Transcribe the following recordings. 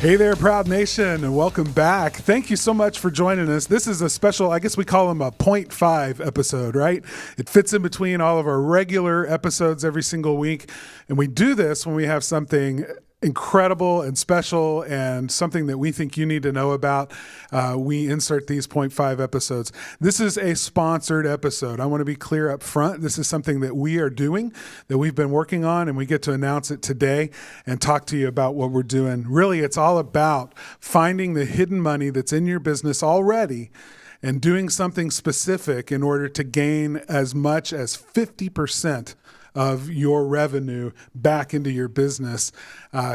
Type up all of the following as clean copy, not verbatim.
Hey there, Proud Nation, and welcome back. Thank you so much for joining us. This is a special, I guess we call them a 0.5 episode, right? It fits in between all of our regular episodes every single week. And we do this when we have something incredible and special and something that we think you need to know about. We insert these 0.5 episodes. This is a sponsored episode. I want to be clear up front. This is something that we are doing, that we've been working on, and we get to announce it today and talk to you about what we're doing. Really, it's all about finding the hidden money that's in your business already and doing something specific in order to gain as much as 50% of your revenue back into your business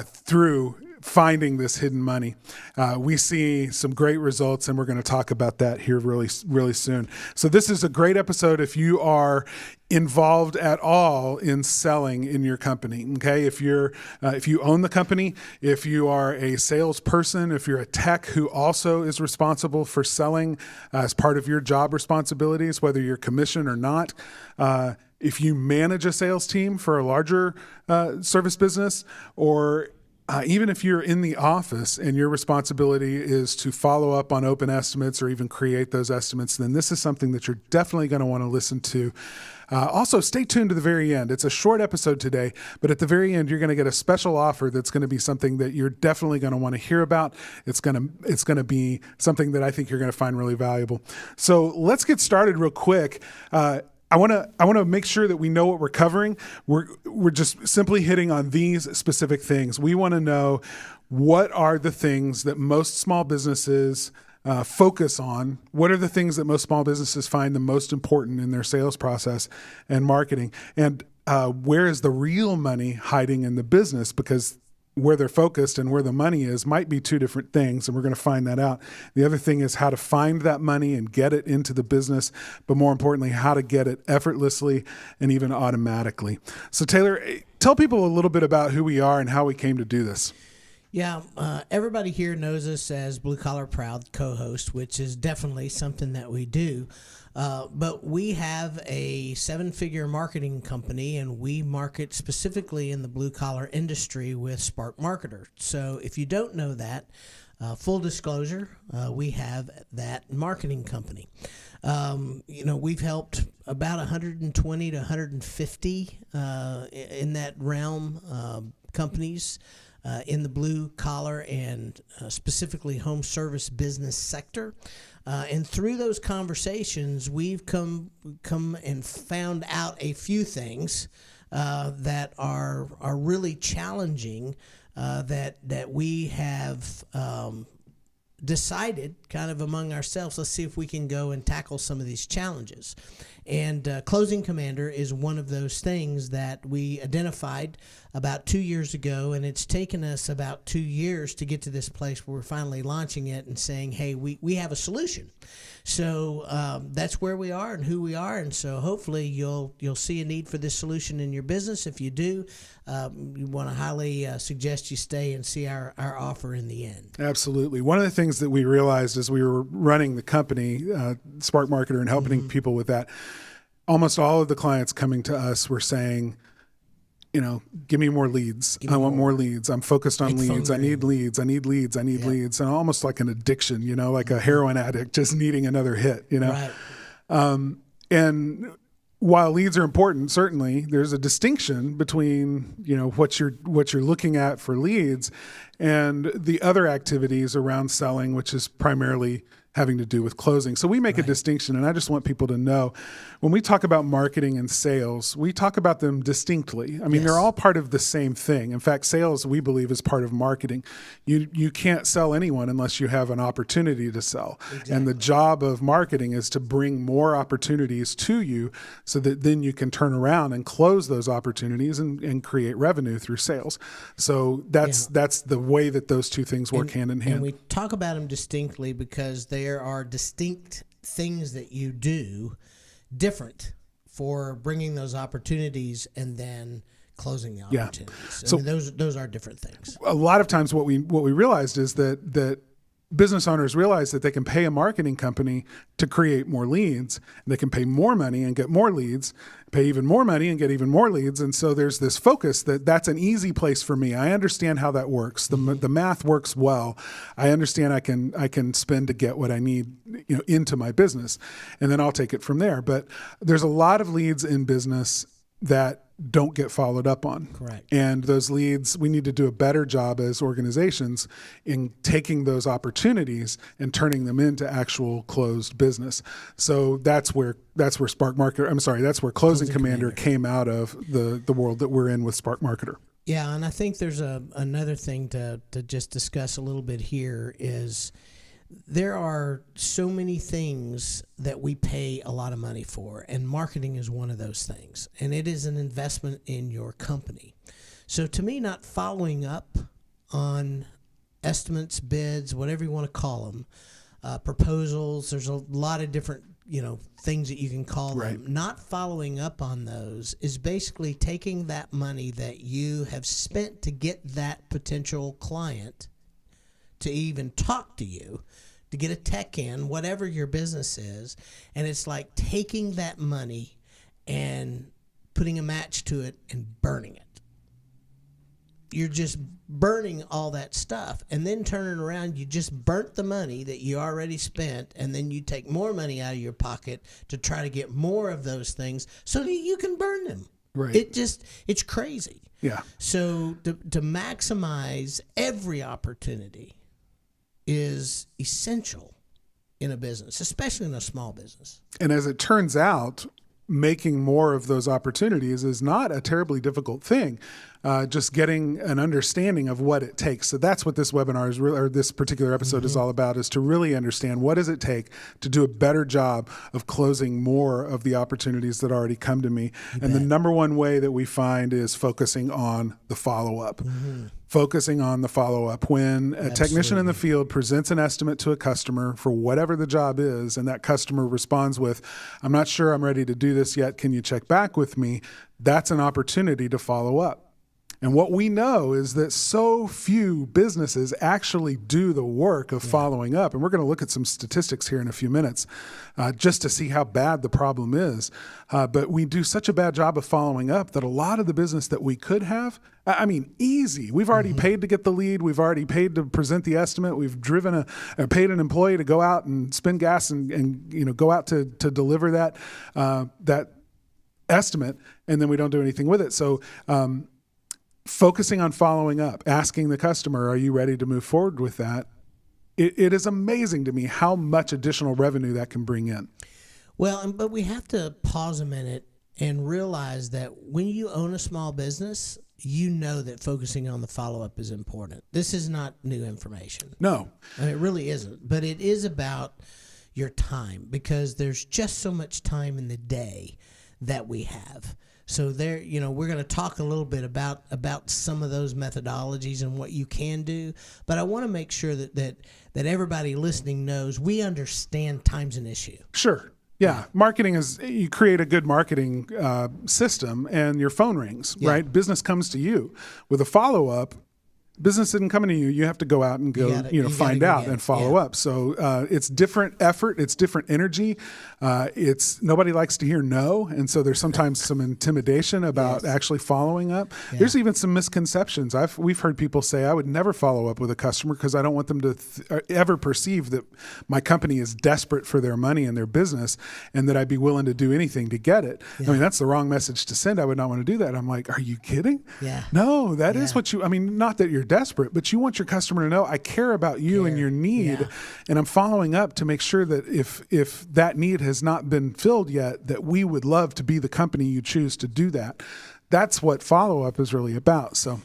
through finding this hidden money. We see some great results, and we're going to talk about that here really soon. So this is a great episode if you are involved at all in selling in your company. Okay, if you own the company, if you are a salesperson, if you're a tech who also is responsible for selling as part of your job responsibilities, whether you're commissioned or not. If you manage a sales team for a larger service business, or even if you're in the office and your responsibility is to follow up on open estimates or even create those estimates, then this is something that you're definitely going to want to listen to. Also, stay tuned to the very end. It's a short episode today, but at the very end, you're going to get a special offer that's going to be something that you're definitely going to want to hear about. It's going to be something that I think you're going to find really valuable. So let's get started real quick. I want to make sure that we know what we're covering. We're just simply hitting on these specific things. We want to know what are the things that most small businesses focus on. What are the things that most small businesses find the most important in their sales process and marketing? And where is the real money hiding in the business? Because where they're focused and where the money is might be two different things, and we're going to find that out. The other thing is how to find that money and get it into the business, but more importantly, how to get it effortlessly and even automatically. So Taylor, tell people a little bit about who we are and how we came to do this. Yeah, everybody here knows us as Blue Collar Proud co-host, which is definitely something that we do. But we have a 7-figure marketing company, and we market specifically in the blue-collar industry with Spark Marketer. So if you don't know that, full disclosure, we have that marketing company. We've helped about 120 to 150 in that realm companies in the blue-collar and specifically home service business sector. And through those conversations, we've come and found out a few things that are really challenging that we have decided kind of among ourselves, let's see if we can go and tackle some of these challenges. And Closing Commander is one of those things that we identified about 2 years ago, and it's taken us about 2 years to get to this place where we're finally launching it and saying, hey, we have a solution. So that's where we are and who we are, and so hopefully you'll see a need for this solution in your business. If you do, we want to highly suggest you stay and see our offer in the end. Absolutely. One of the things that we realized as we were running the company, Spark Marketer, and helping people with that, almost all of the clients coming to us were saying, give me more leads. I want more leads. I'm focused on leads. I need leads. I need leads. I need leads. And almost like an addiction, like a heroin addict just needing another hit, Right. And while leads are important, certainly there's a distinction between, what you're looking at for leads and the other activities around selling, which is primarily having to do with closing. So we make a distinction, and I just want people to know when we talk about marketing and sales, we talk about them distinctly. I mean, they're all part of the same thing. In fact, sales, we believe, is part of marketing. You can't sell anyone unless you have an opportunity to sell. Exactly. And the job of marketing is to bring more opportunities to you so that then you can turn around and close those opportunities and create revenue through sales. So that's the way that those two things work hand in hand. And we talk about them distinctly because there are distinct things that you do different for bringing those opportunities and then closing the opportunities. So those are different things. A lot of times what we realized is that business owners realize that they can pay a marketing company to create more leads, and they can pay more money and get more leads, pay even more money and get even more leads. And so there's this focus that that's an easy place for me. I understand how that works. The math works well. I understand I can spend to get what I need, into my business, and then I'll take it from there. But there's a lot of leads in business that don't get followed up on. Correct. And those leads, we need to do a better job as organizations in taking those opportunities and turning them into actual closed business. So that's where Spark Marketer, that's where Closing Commander came out of the world that we're in with Spark Marketer. Yeah, and I think there's another thing to just discuss a little bit here is there are so many things that we pay a lot of money for, and marketing is one of those things. And it is an investment in your company. So to me, not following up on estimates, bids, whatever you want to call them, proposals, there's a lot of different things that you can call them. Not following up on those is basically taking that money that you have spent to get that potential client to even talk to you, to get a tech in, whatever your business is. And it's like taking that money and putting a match to it and burning it. You're just burning all that stuff, and then turning around, you just burnt the money that you already spent, and then you take more money out of your pocket to try to get more of those things so that you can burn them. Right. It's crazy. Yeah. So to maximize every opportunity is essential in a business, especially in a small business. And as it turns out, making more of those opportunities is not a terribly difficult thing. Just getting an understanding of what it takes. So that's what this webinar is really, or this particular episode is all about, is to really understand what does it take to do a better job of closing more of the opportunities that already come to me. And the number one way that we find is focusing on the follow-up. Focusing on the follow-up. When a technician in the field presents an estimate to a customer for whatever the job is, and that customer responds with, "I'm not sure I'm ready to do this yet. Can you check back with me?" That's an opportunity to follow up. And what we know is that so few businesses actually do the work of following up. And we're going to look at some statistics here in a few minutes just to see how bad the problem is. But we do such a bad job of following up that a lot of the business that we could have, easy. We've already paid to get the lead. We've already paid to present the estimate. We've driven paid an employee to go out and spend gas and go out to deliver that estimate, and then we don't do anything with it. So focusing on following up, asking the customer, are you ready to move forward with that? It is amazing to me how much additional revenue that can bring in. Well, but we have to pause a minute and realize that when you own a small business, you know that focusing on the follow-up is important. This is not new information. No. It really isn't. But it is about your time, because there's just so much time in the day that we have. So there, we're going to talk a little bit about some of those methodologies and what you can do. But I want to make sure that everybody listening knows we understand time's an issue. Sure. Yeah. Marketing is, you create a good marketing system and your phone rings, right? Business comes to you with a follow-up. Business isn't coming to you. You have to go out and find out and follow up. So it's different effort. It's different energy. Nobody likes to hear no. And so there's sometimes some intimidation about actually following up. Yeah. There's even some misconceptions. We've heard people say, I would never follow up with a customer because I don't want them to ever perceive that my company is desperate for their money and their business and that I'd be willing to do anything to get it. Yeah. That's the wrong message to send. I would not want to do that. I'm like, are you kidding? Yeah. No, that is what not that you're desperate, but you want your customer to know I care about you and your need, and I'm following up to make sure that if that need has not been filled yet, that we would love to be the company you choose to do that. That's what follow-up is really about. So,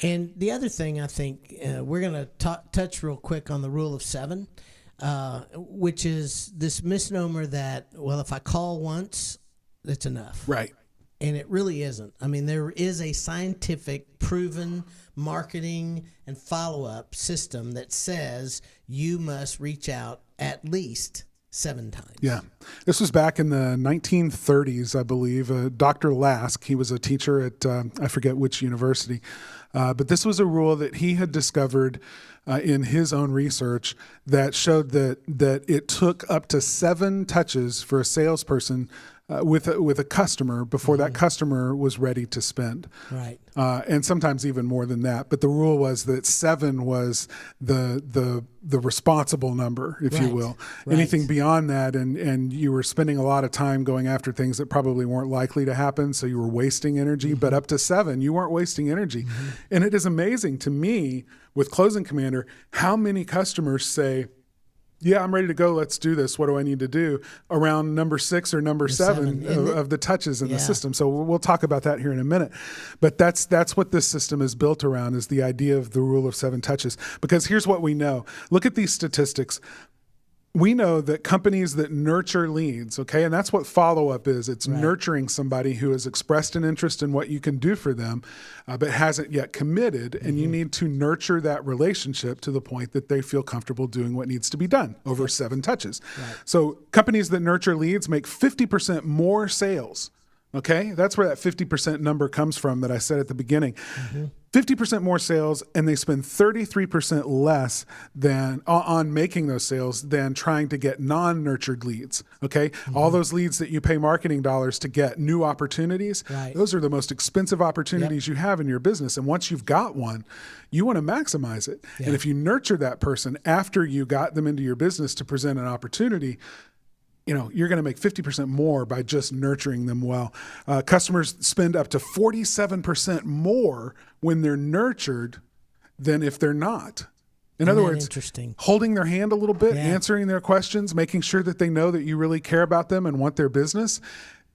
and the other thing I think we're going to touch real quick on the rule of 7, which is this misnomer that, well, if I call once, that's enough. Right. And it really isn't. There is a scientific, proven marketing and follow-up system that says you must reach out at least 7 times. Yeah. This was back in the 1930s, I believe. Dr. Lask, he was a teacher at, I forget which university, but this was a rule that he had discovered in his own research that showed that it took up to 7 touches for a salesperson with a customer before that customer was ready to spend. Right. And sometimes even more than that. But the rule was that 7 was the responsible number, if you Right. will. Right. Anything beyond that, and you were spending a lot of time going after things that probably weren't likely to happen, so you were wasting energy. But up to 7, you weren't wasting energy. And it is amazing to me with Closing Commander how many customers say, yeah, I'm ready to go. Let's do this. What do I need to do? Around number 6 or number 7 of the touches in the system. So we'll talk about that here in a minute. But that's what this system is built around, is the idea of the rule of 7 touches. Because here's what we know. Look at these statistics. We know that companies that nurture leads, okay, and that's what follow-up is. It's nurturing somebody who has expressed an interest in what you can do for them, but hasn't yet committed, and you need to nurture that relationship to the point that they feel comfortable doing what needs to be done over 7 touches. So companies that nurture leads make 50% more sales. Okay, that's where that 50% number comes from that I said at the beginning. 50% more sales, and they spend 33% less than on making those sales than trying to get non-nurtured leads. Okay, all those leads that you pay marketing dollars to get new opportunities, those are the most expensive opportunities you have in your business. And once you've got one, you want to maximize it. And if you nurture that person after you got them into your business to present an opportunity, you're going to make 50% more by just nurturing them well. Customers spend up to 47% more when they're nurtured than if they're not. In other words, holding their hand a little bit, answering their questions, making sure that they know that you really care about them and want their business.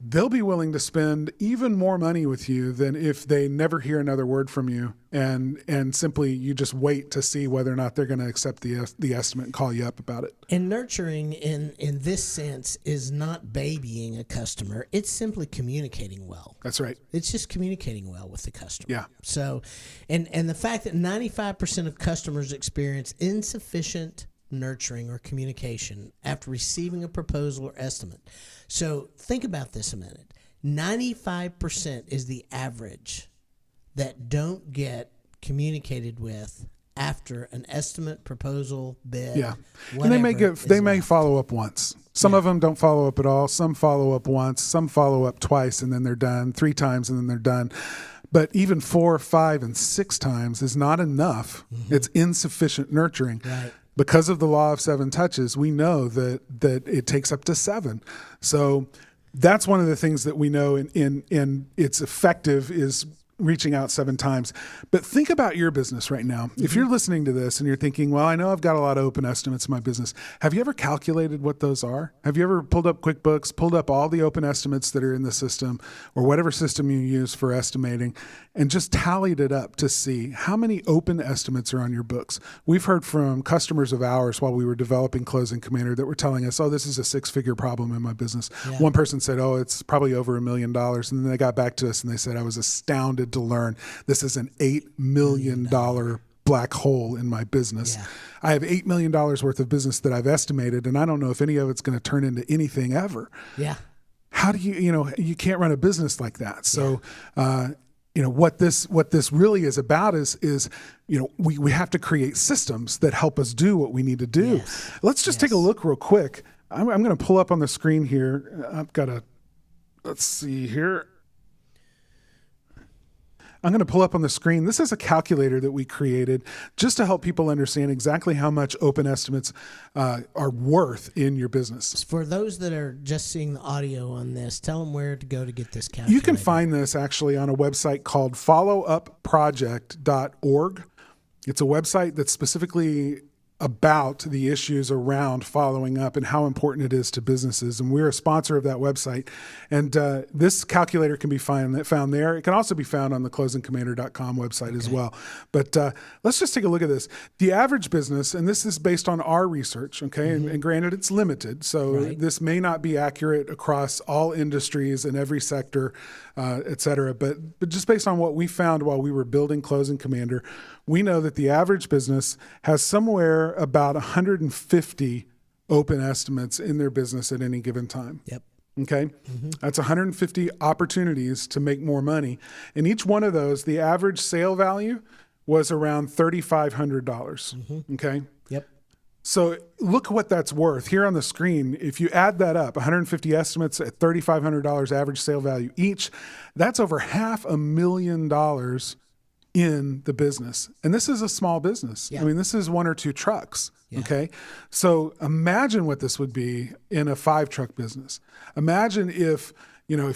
They'll be willing to spend even more money with you than if they never hear another word from you and simply you just wait to see whether or not they're going to accept the estimate and call you up about it. And nurturing in this sense is not babying a customer. It's simply communicating well. That's right. It's just communicating well with the customer. Yeah. So, and the fact that 95% of customers experience insufficient nurturing or communication after receiving a proposal or estimate. So think about this a minute. 95% is the average that don't get communicated with after an estimate, proposal, bid. Yeah. And they may follow up once. Some of them don't follow up at all. Some follow up once, some follow up twice and then they're done, 3 times and then they're done. But even 4, 5, and 6 times is not enough. It's insufficient nurturing. Right. Because of the law of 7 touches, we know that it takes up to 7. So that's one of the things that we know in it's effective is reaching out 7 times. But think about your business right now. If you're listening to this and you're thinking, well, I know I've got a lot of open estimates in my business. Have you ever calculated what those are? Have you ever pulled up QuickBooks, pulled up all the open estimates that are in the system or whatever system you use for estimating and just tallied it up to see how many open estimates are on your books? We've heard from customers of ours while we were developing Closing Commander that were telling us, oh, this is a 6-figure problem in my business. Yeah. One person said, oh, it's probably over $1 million. And then they got back to us and they said, I was astounded to learn this is an $8 million black hole in my business. Yeah. I have $8 million worth of business that I've estimated, and I don't know if any of it's going to turn into anything ever. Yeah. How do you can't run a business like that. So, what this really is about is we have to create systems that help us do what we need to do. Yes. Let's just take a look real quick. I'm going to pull up on the screen here. Let's see here. I'm going to pull up on the screen. This is a calculator that we created just to help people understand exactly how much open estimates are worth in your business. For those that are just seeing the audio on this, tell them where to go to get this calculator. You can find this actually on a website called followupproject.org. It's a website that's specifically about the issues around following up and how important it is to businesses. And we're a sponsor of that website. And this calculator can be found there. It can also be found on the closingcommander.com website as well. But let's just take a look at this. The average business, and this is based on our research, okay? And granted, it's limited. So this may not be accurate across all industries and every sector, et cetera. But just based on what we found while we were building Closing Commander, we know that the average business has somewhere about 150 open estimates in their business at any given time. Yep. Okay. That's 150 opportunities to make more money. And each one of those, the average sale value was around $3,500. Okay. Yep. So look what that's worth here on the screen. If you add that up, 150 estimates at $3,500 average sale value each, that's over $500,000 in the business. And this is a small business. Yeah. I mean, this is 1 or 2 trucks. Yeah. Okay. So imagine what this would be in a 5-truck business. Imagine if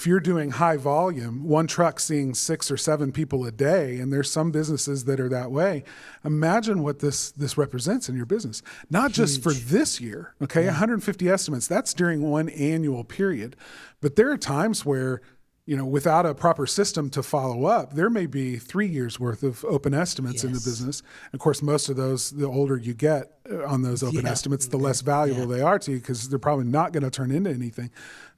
you're doing high volume, 1 truck seeing 6 or 7 people a day, and there's some businesses that are that way. Imagine what this represents in your business, not just for this year. Okay. 150 estimates, that's during 1 annual period. But there are times where, without a proper system to follow up, there may be 3 years worth of open estimates in the business. Of course, most of those, the older you get on those open estimates, the less valuable they are to you, because they're probably not going to turn into anything,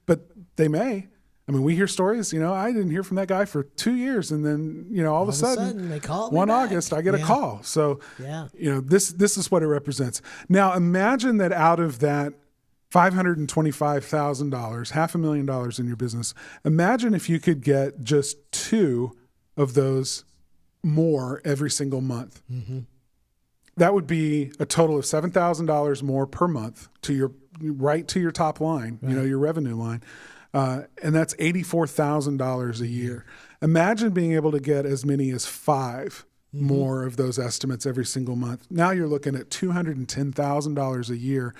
but they may. I mean, we hear stories, I didn't hear from that guy for 2 years. And then, all of a sudden they called me 1 back. August, I get a call. So, Yeah. This is what it represents. Now, imagine that out of that $525,000, $500,000 in your business. Imagine if you could get just 2 of those more every single month. That would be a total of $7,000 more per month to your top line, your revenue line. And that's $84,000 a year. Imagine being able to get as many as 5 more of those estimates every single month. Now you're looking at $210,000 a year.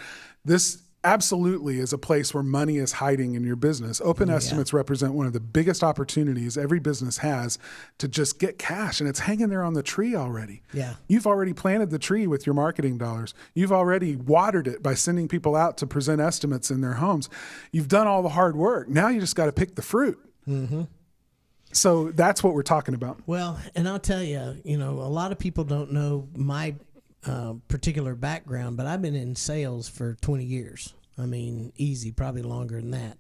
This absolutely is a place where money is hiding in your business. Open estimates represent one of the biggest opportunities every business has to just get cash, and it's hanging there on the tree already. Yeah. You've already planted the tree with your marketing dollars. You've already watered it by sending people out to present estimates in their homes. You've done all the hard work. Now you just got to pick the fruit. So that's what we're talking about. Well, and I'll tell you, a lot of people don't know my particular background, but I've been in sales for 20 years. I mean, easy, probably longer than that.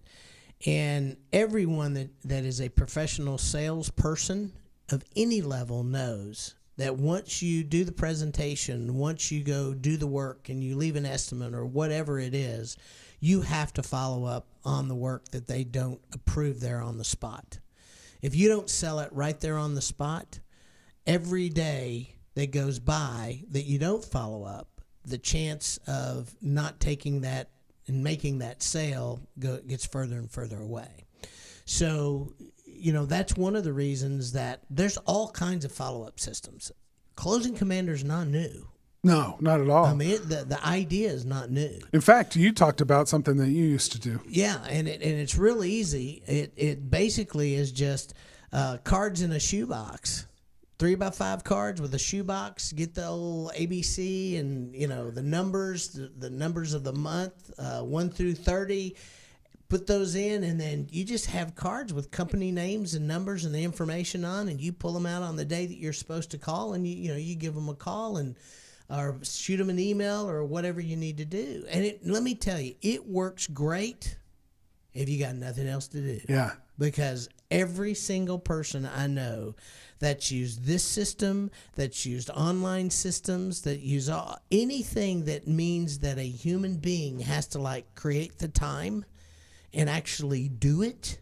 And everyone that is a professional salesperson of any level knows that once you do the presentation, once you go do the work and you leave an estimate or whatever it is, you have to follow up on the work that they don't approve there on the spot. If you don't sell it right there on the spot, every day that goes by that you don't follow up, the chance of not taking that and making that sale gets further and further away. So, that's one of the reasons that there's all kinds of follow-up systems. Closing Commander is not new. No, not at all. I mean, the idea is not new. In fact, you talked about something that you used to do. Yeah, and it's real easy. It basically is just cards in a shoebox. 3x5 cards with a shoebox. Get the old ABC and the numbers, the numbers of the month, 1 through 30. Put those in, and then you just have cards with company names and numbers and the information on, and you pull them out on the day that you're supposed to call, and you give them a call or shoot them an email or whatever you need to do. And let me tell you, it works great if you got nothing else to do. Yeah. Because every single person I know that's used this system, that's used online systems, that use anything that means that a human being has to create the time and actually do it,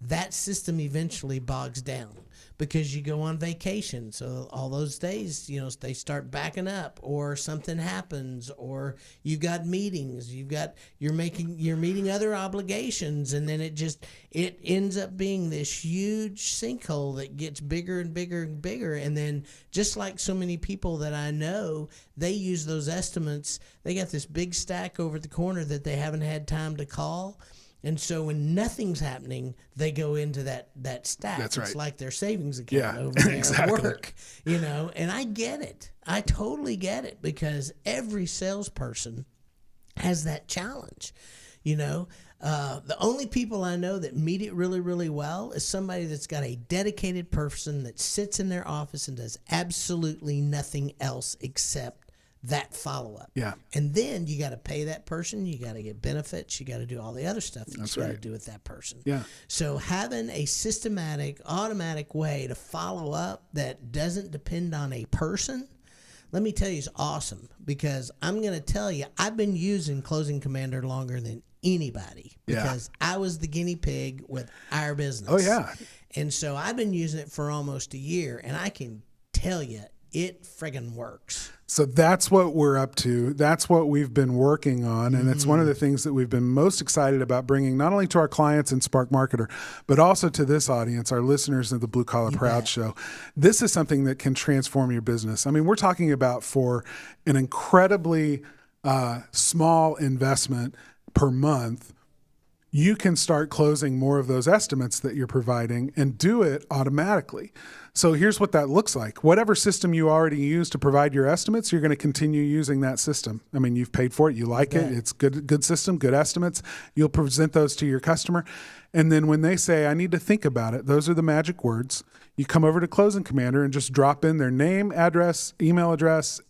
that system eventually bogs down because you go on vacation. So all those days, they start backing up, or something happens, or you've got meetings, you're meeting other obligations, and then it ends up being this huge sinkhole that gets bigger and bigger and bigger. And then, just like so many people that I know, they use those estimates. They got this big stack over at the corner that they haven't had time to call. And so when nothing's happening, they go into that stack. That's right. It's like their savings account over there exactly. at work, and I get it. I totally get it, because every salesperson has that challenge. The only people I know that meet it really, really well is somebody that's got a dedicated person that sits in their office and does absolutely nothing else except that follow-up. Yeah. And then you got to pay that person. You got to get benefits. You got to do all the other stuff that That's you got to right. do with that person. Yeah. So having a systematic, automatic way to follow up that doesn't depend on a person, let me tell you, it's awesome because I'm going to tell you, I've been using Closing Commander longer than anybody because I was the guinea pig with our business. Oh, yeah. And so I've been using it for almost a year, and I can tell you, it friggin' works. So that's what we're up to. That's what we've been working on. And it's one of the things that we've been most excited about bringing not only to our clients in Spark Marketer, but also to this audience, our listeners of the Blue Collar Proud Show. This is something that can transform your business. I mean, we're talking about for an incredibly small investment per month, you can start closing more of those estimates that you're providing and do it automatically. So here's what that looks like. Whatever system you already use to provide your estimates, you're going to continue using that system. I mean, you've paid for it. You like it. It's good system, good estimates. You'll present those to your customer. And then when they say, I need to think about it, those are the magic words. You come over to Closing Commander and just drop in their name, address, email address,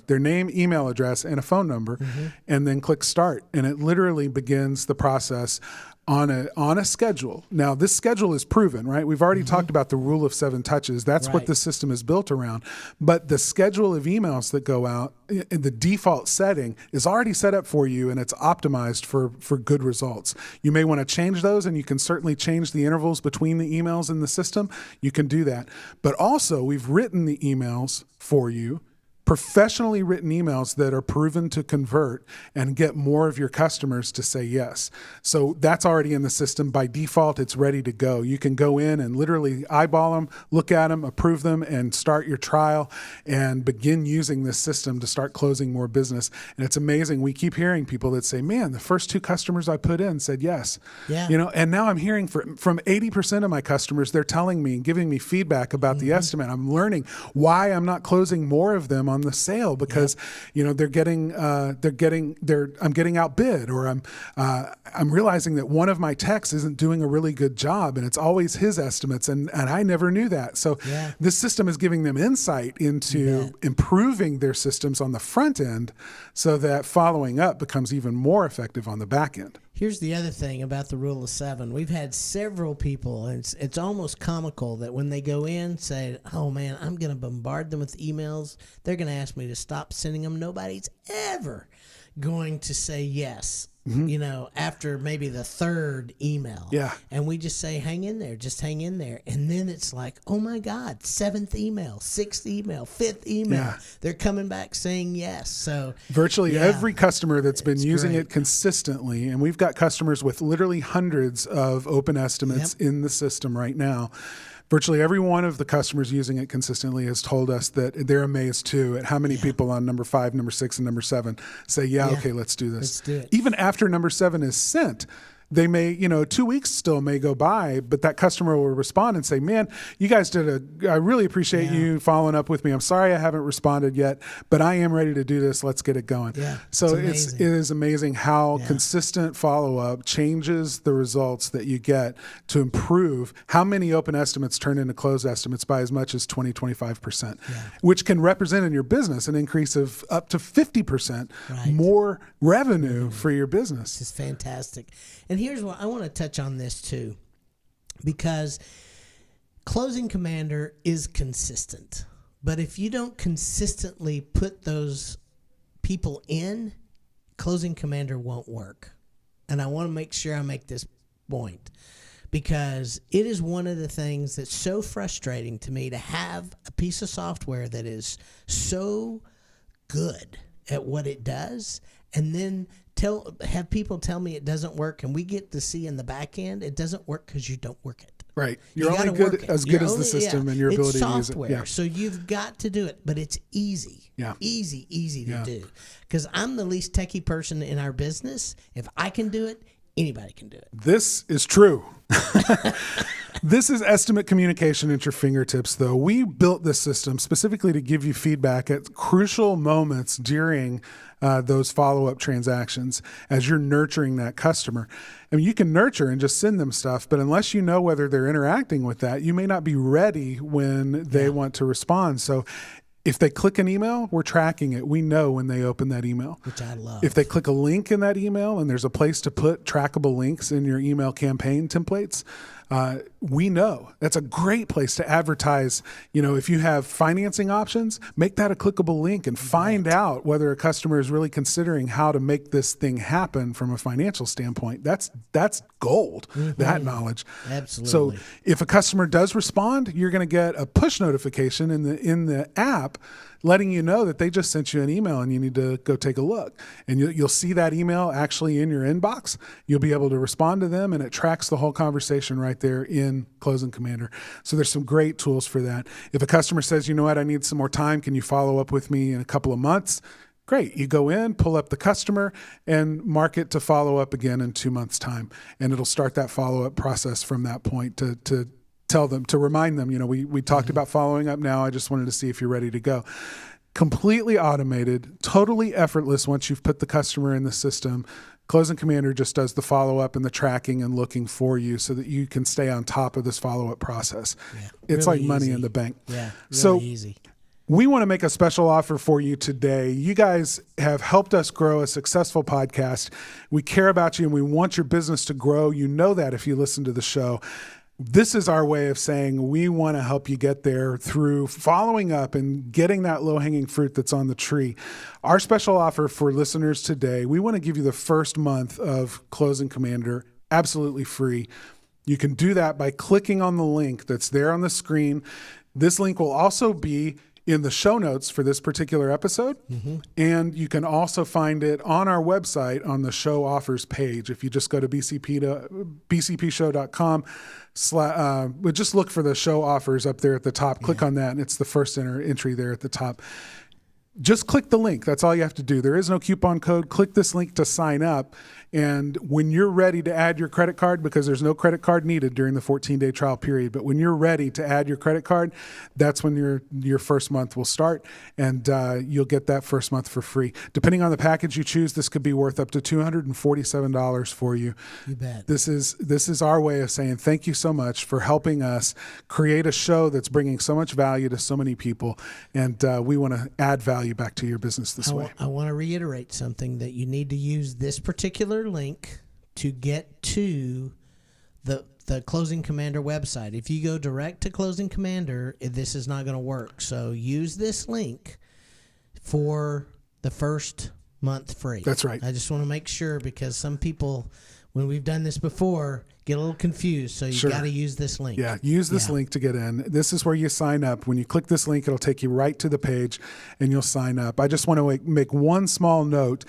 their name, email address, and a phone number, and then click start. And it literally begins the process on a schedule. Now, this schedule is proven, right? We've already talked about the rule of 7 touches. That's what the system is built around. But the schedule of emails that go out in the default setting is already set up for you, and it's optimized for good results. You may want to change those, and you can certainly change the intervals between the emails in the system. You can do that. But also, we've written the emails for you, professionally written emails that are proven to convert and get more of your customers to say yes. So that's already in the system. By default, it's ready to go. You can go in and literally eyeball them, look at them, approve them, and start your trial and begin using this system to start closing more business. And it's amazing. We keep hearing people that say, man, the first 2 customers I put in said yes. Yeah. And now I'm hearing from 80% of my customers, they're telling me and giving me feedback about the estimate. I'm learning why I'm not closing more of them on the sale because I'm getting outbid, or I'm realizing that one of my techs isn't doing a really good job, and it's always his estimates, and I never knew that. So this system is giving them insight into improving their systems on the front end so that following up becomes even more effective on the back end. Here's the other thing about the rule of 7. We've had several people, and it's almost comical that when they go in, say, oh man, I'm going to bombard them with emails. They're going to ask me to stop sending them. Nobody's ever going to say yes, after maybe the 3rd email. Yeah. And we just say, hang in there, just hang in there. And then it's like, oh my God, 7th email, 6th email, 5th email. Yeah. They're coming back saying yes. So virtually every customer that's been using it consistently, and we've got customers with literally hundreds of open estimates in the system right now. Virtually every one of the customers using it consistently has told us that they're amazed too at how many people on number 5, number 6, and number 7 say, okay, let's do this. Let's do it. Even after number 7 is sent, they may, 2 weeks still may go by, but that customer will respond and say, man, you guys I really appreciate you following up with me. I'm sorry I haven't responded yet, but I am ready to do this. Let's get it going. Yeah, so it is amazing how consistent follow-up changes the results that you get to improve how many open estimates turn into closed estimates by as much as 20-25%, which can represent in your business an increase of up to 50% more revenue for your business. This is fantastic. And here's what I want to touch on this too, because Closing Commander is consistent. But if you don't consistently put those people in, Closing Commander won't work. And I want to make sure I make this point, because it is one of the things that's so frustrating to me to have a piece of software that is so good at what it does, and then have people tell me it doesn't work, and we get to see in the back end it doesn't work because you don't work it. Right. You're only good as the system and your ability to use it. Yeah. So you've got to do it, but it's easy. Yeah. Easy to do. Because I'm the least techie person in our business. If I can do it, anybody can do it. This is true. This is estimate communication at your fingertips, though. We built this system specifically to give you feedback at crucial moments during those follow-up transactions as you're nurturing that customer. I mean, you can nurture and just send them stuff, but unless you know whether they're interacting with that, you may not be ready when they want to respond. So if they click an email, we're tracking it. We know when they open that email. Which I love. If they click a link in that email and there's a place to put trackable links in your email campaign templates, we know that's a great place to advertise. If you have financing options, make that a clickable link and find out whether a customer is really considering how to make this thing happen from a financial standpoint. That's gold, that knowledge. Absolutely. So if a customer does respond, you're going to get a push notification in the app letting you know that they just sent you an email and you need to go take a look. And you'll see that email actually in your inbox. You'll be able to respond to them, and it tracks the whole conversation right there in Closing Commander. So there's some great tools for that. If a customer says, you know what, I need some more time, can you follow up with me in a couple of months? Great. You go in, pull up the customer, and mark it to follow up again in 2 months' time. And it'll start that follow-up process from that point to tell them, to remind them, we talked about following up now. I just wanted to see if you're ready to go. Completely automated, totally effortless once you've put the customer in the system. Closing Commander just does the follow-up and the tracking and looking for you so that you can stay on top of this follow-up process. Yeah, it's really like money easy. in the bank. Yeah, really So easy. we want to make a special offer for you today. You guys have helped us grow a successful podcast. We care about you and we want your business to grow. You know that if you listen to the show. This is our way of saying we want to help you get there through following up and getting that low-hanging fruit that's on the tree. Our special offer for listeners today, we want to give you the first month of Closing Commander absolutely free. You can do that by clicking on the link that's there on the screen. This link will also be in the show notes for this particular episode. And you can also find it on our website on the show offers page. If you just go to bcpshow.com, just look for the show offers up there at the top. Click on that, and it's the first entry there at the top. Just click the link. That's all you have to do. There is no coupon code. Click this link to sign up. And when you're ready to add your credit card, because there's no credit card needed during the 14-day trial period, but when you're ready to add your credit card, that's when your first month will start, and you'll get that first month for free. Depending on the package you choose, this could be worth up to $247 for you. You bet. This is our way of saying thank you so much for helping us create a show that's bringing so much value to so many people, and we want to add value back to your business this way. I want to reiterate something, that you need to use this particular link to get to the Closing Commander website. If you go direct to Closing Commander, this is not going to work. So use this link for the first month free. That's right. I just want to make sure, because some people, when we've done this before, get a little confused. So you got to use this link. Yeah, use this link to get in. This is where you sign up. When you click this link, it'll take you right to the page and you'll sign up. I just want to make one small note.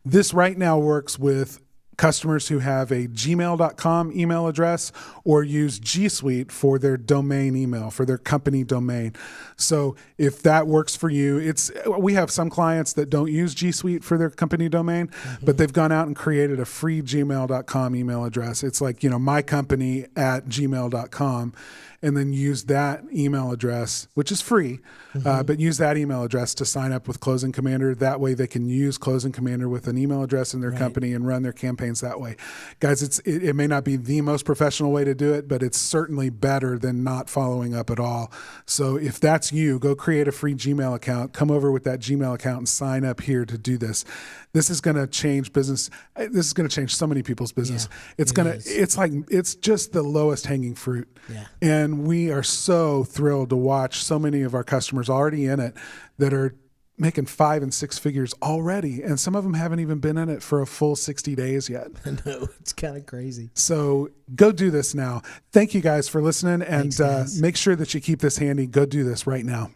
This right now works with customers who have a gmail.com email address or use G Suite for their domain email, for their company domain. So if that works for you, we have some clients that don't use G Suite for their company domain, but they've gone out and created a free gmail.com email address. It's like, mycompany@gmail.com, and then use that email address, which is free, but use that email address to sign up with Closing Commander. That way they can use Closing Commander with an email address in their company and run their campaigns that way. Guys, it may not be the most professional way to do it, but it's certainly better than not following up at all. So if that's you, go create a free Gmail account, come over with that Gmail account and sign up here to do this. This is going to change business. This is going to change so many people's business. It's just the lowest hanging fruit. Yeah. And we are so thrilled to watch so many of our customers already in it that are making 5 and 6 figures already. And some of them haven't even been in it for a full 60 days yet. I know, it's kind of crazy. So go do this now. Thank you guys for listening, and Thanks, guys. make sure that you keep this handy. Go do this right now.